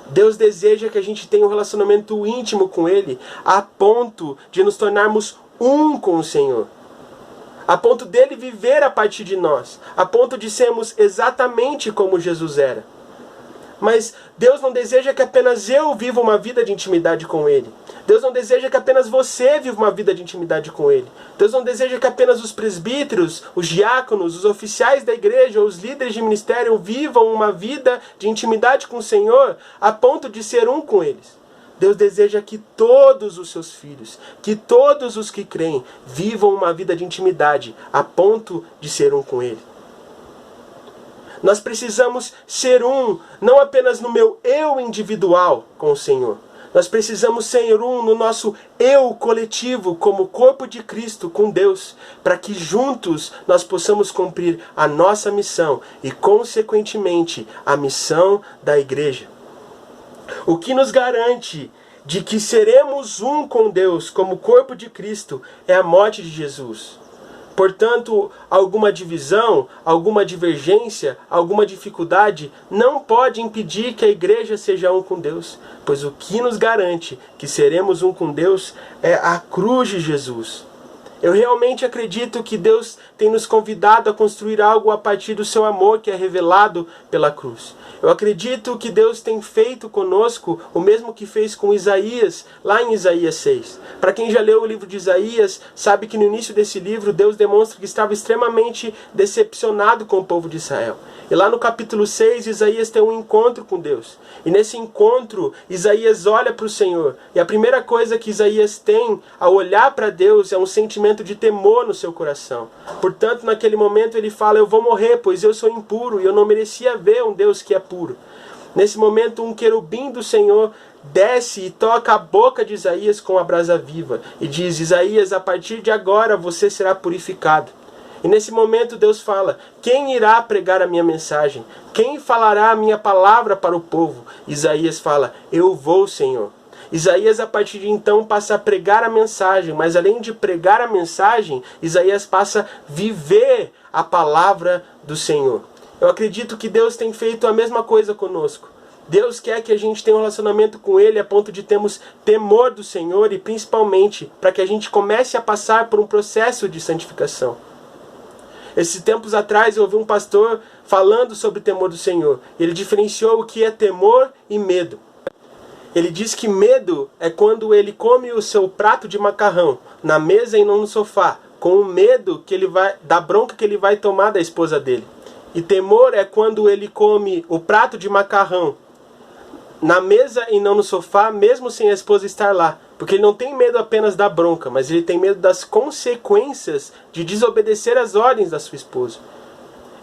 Deus deseja que a gente tenha um relacionamento íntimo com Ele, a ponto de nos tornarmos um com o Senhor. A ponto dele viver a partir de nós, a ponto de sermos exatamente como Jesus era. Mas Deus não deseja que apenas eu viva uma vida de intimidade com Ele. Deus não deseja que apenas você viva uma vida de intimidade com Ele. Deus não deseja que apenas os presbíteros, os diáconos, os oficiais da igreja, os líderes de ministério vivam uma vida de intimidade com o Senhor a ponto de ser um com eles. Deus deseja que todos os seus filhos, que todos os que creem, vivam uma vida de intimidade a ponto de ser um com Ele. Nós precisamos ser um, não apenas no meu eu individual com o Senhor. Nós precisamos ser um no nosso eu coletivo, como corpo de Cristo com Deus, para que juntos nós possamos cumprir a nossa missão e, consequentemente, a missão da igreja. O que nos garante de que seremos um com Deus como corpo de Cristo é a morte de Jesus. Portanto, alguma divisão, alguma divergência, alguma dificuldade não pode impedir que a igreja seja um com Deus, pois o que nos garante que seremos um com Deus é a cruz de Jesus. Eu realmente acredito que Deus tem nos convidado a construir algo a partir do seu amor que é revelado pela cruz. Eu acredito que Deus tem feito conosco o mesmo que fez com Isaías, lá em Isaías 6. Para quem já leu o livro de Isaías, sabe que no início desse livro Deus demonstra que estava extremamente decepcionado com o povo de Israel. E lá no capítulo 6, Isaías tem um encontro com Deus. E nesse encontro, Isaías olha para o Senhor. E a primeira coisa que Isaías tem ao olhar para Deus é um sentimento de temor no seu coração. Portanto, naquele momento ele fala: eu vou morrer, pois eu sou impuro e eu não merecia ver um Deus que é puro. Nesse momento, um querubim do Senhor desce e toca a boca de Isaías com a brasa viva e diz: Isaías, a partir de agora você será purificado. E nesse momento Deus fala: quem irá pregar a minha mensagem? Quem falará a minha palavra para o povo? Isaías fala: eu vou, Senhor. Isaías, a partir de então, passa a pregar a mensagem, mas além de pregar a mensagem, Isaías passa a viver a palavra do Senhor. Eu acredito que Deus tem feito a mesma coisa conosco. Deus quer que a gente tenha um relacionamento com Ele a ponto de termos temor do Senhor e principalmente para que a gente comece a passar por um processo de santificação. Esses tempos atrás eu ouvi um pastor falando sobre o temor do Senhor. Ele diferenciou o que é temor e medo. Ele diz que medo é quando ele come o seu prato de macarrão na mesa e não no sofá, com o medo que da bronca que ele vai tomar da esposa dele. E temor é quando ele come o prato de macarrão na mesa e não no sofá, mesmo sem a esposa estar lá. Porque ele não tem medo apenas da bronca, mas ele tem medo das consequências de desobedecer às ordens da sua esposa.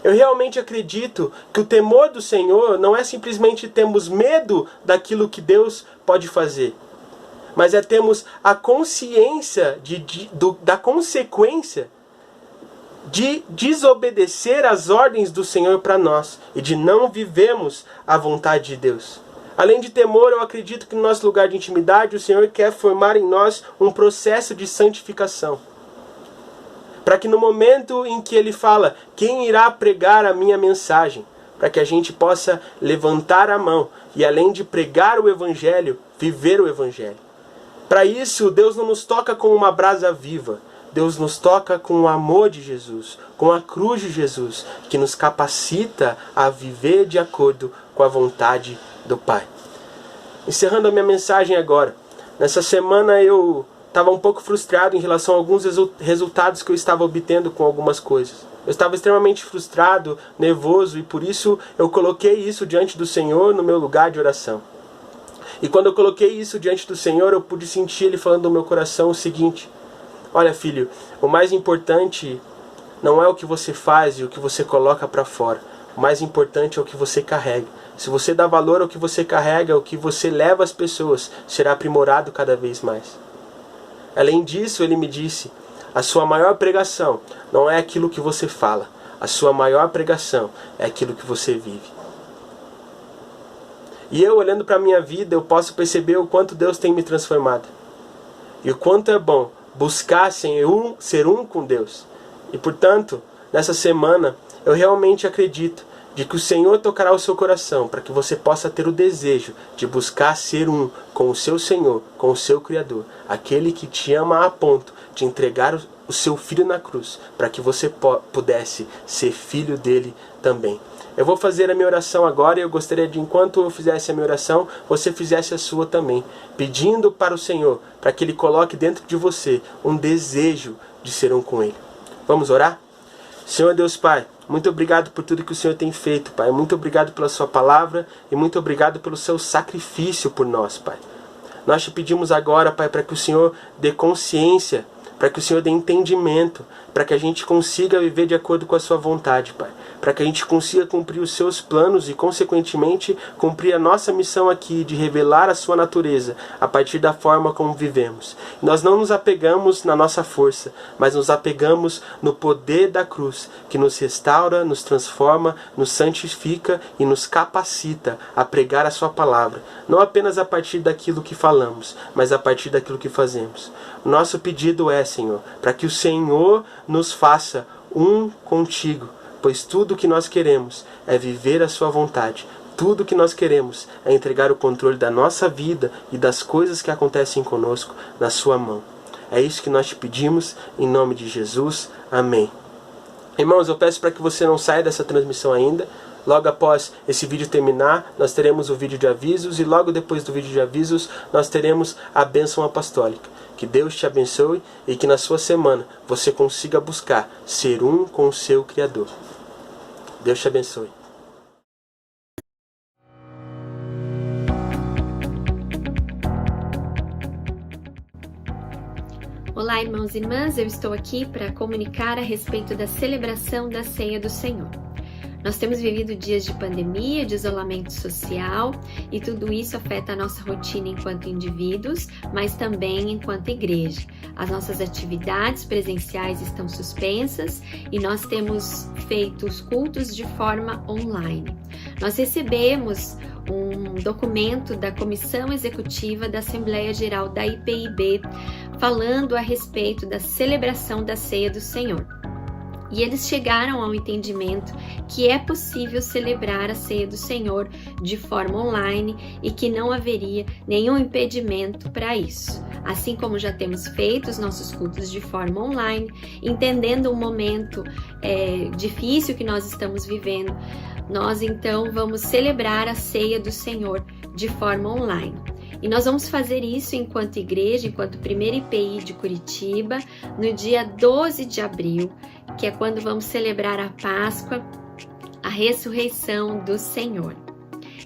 Eu realmente acredito que o temor do Senhor não é simplesmente termos medo daquilo que Deus pode fazer, mas é termos a consciência da consequência de desobedecer às ordens do Senhor para nós e de não vivermos a vontade de Deus. Além de temor, eu acredito que no nosso lugar de intimidade, o Senhor quer formar em nós um processo de santificação. Para que no momento em que Ele fala, quem irá pregar a minha mensagem? Para que a gente possa levantar a mão e além de pregar o Evangelho, viver o Evangelho. Para isso, Deus não nos toca com uma brasa viva. Deus nos toca com o amor de Jesus, com a cruz de Jesus, que nos capacita a viver de acordo com a vontade do Pai. Encerrando a minha mensagem agora. Nessa semana eu estava um pouco frustrado em relação a alguns resultados que eu estava obtendo com algumas coisas. Eu estava extremamente frustrado, nervoso, e por isso eu coloquei isso diante do Senhor no meu lugar de oração. E quando eu coloquei isso diante do Senhor, eu pude sentir Ele falando no meu coração o seguinte: olha, filho, o mais importante não é o que você faz e o que você coloca para fora. O mais importante é o que você carrega. Se você dá valor ao que você carrega, ao que você leva às pessoas, será aprimorado cada vez mais. Além disso, ele me disse: a sua maior pregação não é aquilo que você fala. A sua maior pregação é aquilo que você vive. E eu, olhando para a minha vida, eu posso perceber o quanto Deus tem me transformado. E o quanto é bom buscar ser um com Deus. E portanto, nessa semana, eu realmente acredito de que o Senhor tocará o seu coração para que você possa ter o desejo de buscar ser um com o seu Senhor, com o seu Criador, aquele que te ama a ponto de entregar o seu Filho na cruz, para que você pudesse ser filho dele também. Eu vou fazer a minha oração agora e eu gostaria de, enquanto eu fizesse a minha oração, você fizesse a sua também, pedindo para o Senhor, para que Ele coloque dentro de você um desejo de ser um com Ele. Vamos orar? Senhor Deus Pai, muito obrigado por tudo que o Senhor tem feito, Pai. Muito obrigado pela sua palavra e muito obrigado pelo seu sacrifício por nós, Pai. Nós te pedimos agora, Pai, para que o Senhor dê consciência, para que o Senhor dê entendimento, para que a gente consiga viver de acordo com a sua vontade, Pai. Para que a gente consiga cumprir os seus planos e, consequentemente, cumprir a nossa missão aqui de revelar a sua natureza a partir da forma como vivemos. Nós não nos apegamos na nossa força, mas nos apegamos no poder da cruz, que nos restaura, nos transforma, nos santifica e nos capacita a pregar a sua palavra, não apenas a partir daquilo que falamos, mas a partir daquilo que fazemos. Nosso pedido é, Senhor, para que o Senhor nos faça um contigo, pois tudo o que nós queremos é viver a sua vontade. Tudo o que nós queremos é entregar o controle da nossa vida e das coisas que acontecem conosco na sua mão. É isso que nós te pedimos, em nome de Jesus. Amém. Irmãos, eu peço para que você não saia dessa transmissão ainda. Logo após esse vídeo terminar, nós teremos o vídeo de avisos e logo depois do vídeo de avisos, nós teremos a bênção apostólica. Que Deus te abençoe e que na sua semana você consiga buscar ser um com o seu Criador. Deus te abençoe. Olá, irmãos e irmãs, eu estou aqui para comunicar a respeito da celebração da Ceia do Senhor. Nós temos vivido dias de pandemia, de isolamento social, e tudo isso afeta a nossa rotina enquanto indivíduos, mas também enquanto igreja. As nossas atividades presenciais estão suspensas e nós temos feito os cultos de forma online. Nós recebemos um documento da Comissão Executiva da Assembleia Geral da IPIB falando a respeito da celebração da Ceia do Senhor. E eles chegaram ao entendimento que é possível celebrar a Ceia do Senhor de forma online e que não haveria nenhum impedimento para isso. Assim como já temos feito os nossos cultos de forma online, entendendo o momento difícil que nós estamos vivendo, nós então vamos celebrar a Ceia do Senhor de forma online. E nós vamos fazer isso enquanto igreja, enquanto primeira IPI de Curitiba, no dia 12 de abril, que é quando vamos celebrar a Páscoa, a ressurreição do Senhor.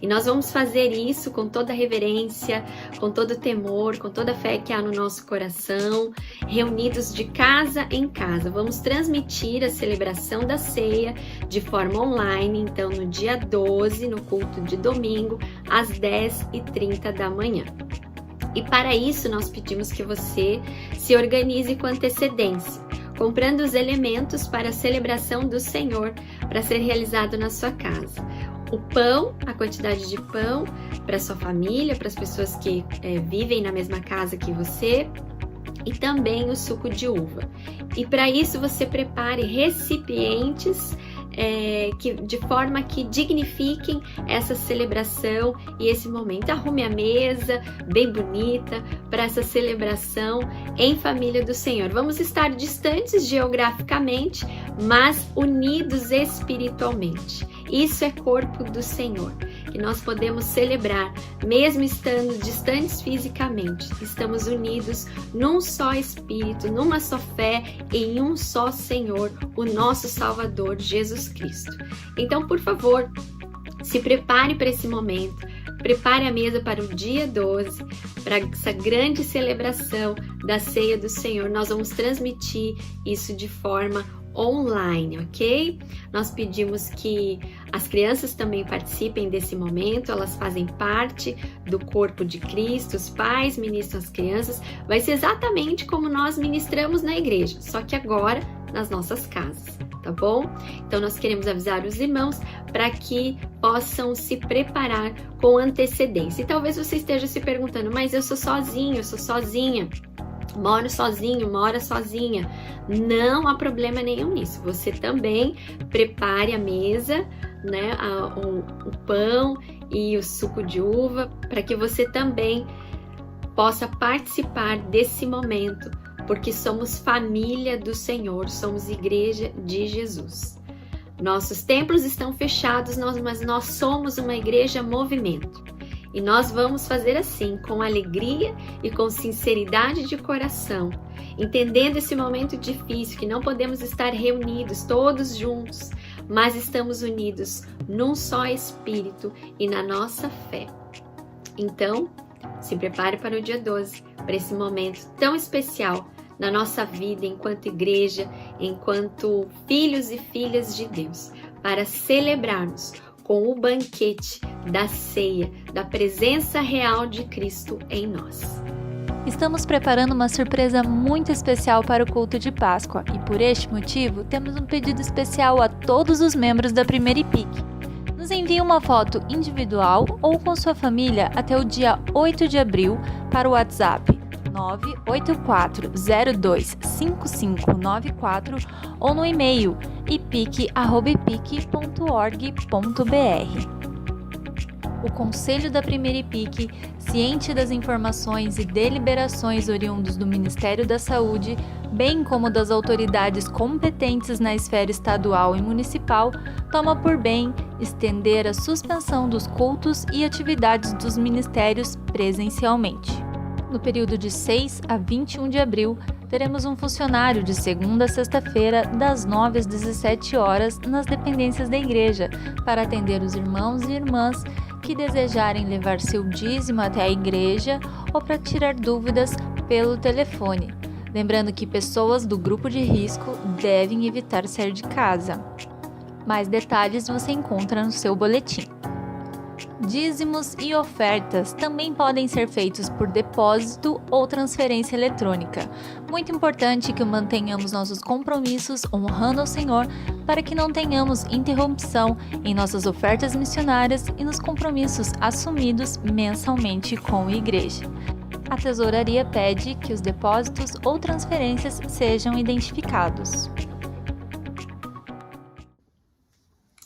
E nós vamos fazer isso com toda a reverência, com todo o temor, com toda a fé que há no nosso coração, reunidos de casa em casa. Vamos transmitir a celebração da ceia de forma online, então no dia 12, no culto de domingo, às 10h30 da manhã. E para isso nós pedimos que você se organize com antecedência, comprando os elementos para a celebração do Senhor para ser realizado na sua casa. O pão, a quantidade de pão para sua família, para as pessoas que vivem na mesma casa que você, e também o suco de uva. E para isso você prepare recipientes de forma que dignifiquem essa celebração e esse momento. Arrume a mesa bem bonita para essa celebração em família do Senhor. Vamos estar distantes geograficamente, mas unidos espiritualmente. Isso é corpo do Senhor, que nós podemos celebrar, mesmo estando distantes fisicamente. Estamos unidos num só Espírito, numa só fé, em um só Senhor, o nosso Salvador, Jesus Cristo. Então, por favor, se prepare para esse momento, prepare a mesa para o dia 12, para essa grande celebração da Ceia do Senhor. Nós vamos transmitir isso de forma online, ok? Nós pedimos que as crianças também participem desse momento, elas fazem parte do corpo de Cristo, os pais ministram as crianças, vai ser exatamente como nós ministramos na igreja, só que agora nas nossas casas, tá bom? Então nós queremos avisar os irmãos para que possam se preparar com antecedência. E talvez você esteja se perguntando, mas eu sou sozinho, eu sou sozinha, moro sozinho, mora sozinha. Não há problema nenhum nisso. Você também prepare a mesa, né, o pão e o suco de uva, para que você também possa participar desse momento, porque somos família do Senhor, somos igreja de Jesus. Nossos templos estão fechados, mas nós somos uma igreja movimento. E nós vamos fazer assim, com alegria e com sinceridade de coração, entendendo esse momento difícil, que não podemos estar reunidos todos juntos, mas estamos unidos num só Espírito e na nossa fé. Então, se prepare para o dia 12, para esse momento tão especial na nossa vida enquanto igreja, enquanto filhos e filhas de Deus, para celebrarmos com o banquete da ceia, da presença real de Cristo em nós. Estamos preparando uma surpresa muito especial para o culto de Páscoa e por este motivo temos um pedido especial a todos os membros da primeira IPIC. Nos envie uma foto individual ou com sua família até o dia 8 de abril para o WhatsApp 984025594 ou no e-mail ipic@ipic.org.br. O Conselho da Primeira IPIC, ciente das informações e deliberações oriundos do Ministério da Saúde, bem como das autoridades competentes na esfera estadual e municipal, toma por bem estender a suspensão dos cultos e atividades dos ministérios presencialmente. No período de 6 a 21 de abril, teremos um funcionário de segunda a sexta-feira, das 9 às 17 horas, nas dependências da igreja, para atender os irmãos e irmãs que desejarem levar seu dízimo até a igreja ou para tirar dúvidas pelo telefone. Lembrando que pessoas do grupo de risco devem evitar sair de casa. Mais detalhes você encontra no seu boletim. Dízimos e ofertas também podem ser feitos por depósito ou transferência eletrônica. Muito importante que mantenhamos nossos compromissos honrando ao Senhor para que não tenhamos interrupção em nossas ofertas missionárias e nos compromissos assumidos mensalmente com a igreja. A tesouraria pede que os depósitos ou transferências sejam identificados.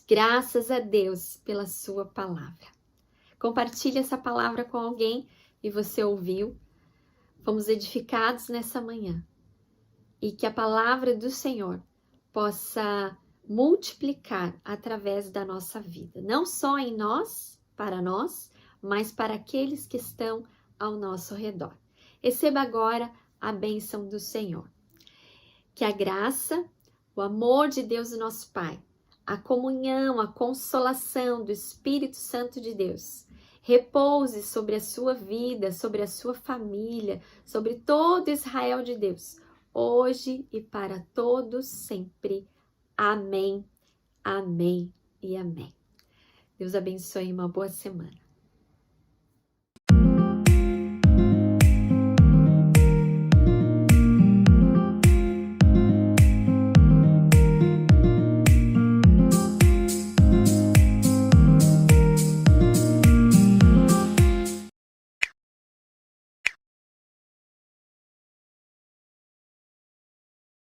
Graças a Deus pela sua palavra. Compartilhe essa palavra com alguém e você ouviu. Fomos edificados nessa manhã. E que a palavra do Senhor possa multiplicar através da nossa vida. Não só em nós, para nós, mas para aqueles que estão ao nosso redor. Receba agora a bênção do Senhor. Que a graça, o amor de Deus, o nosso Pai, a comunhão, a consolação do Espírito Santo de Deus repouse sobre a sua vida, sobre a sua família, sobre todo Israel de Deus, hoje e para todos sempre. Amém, amém e amém. Deus abençoe, uma boa semana.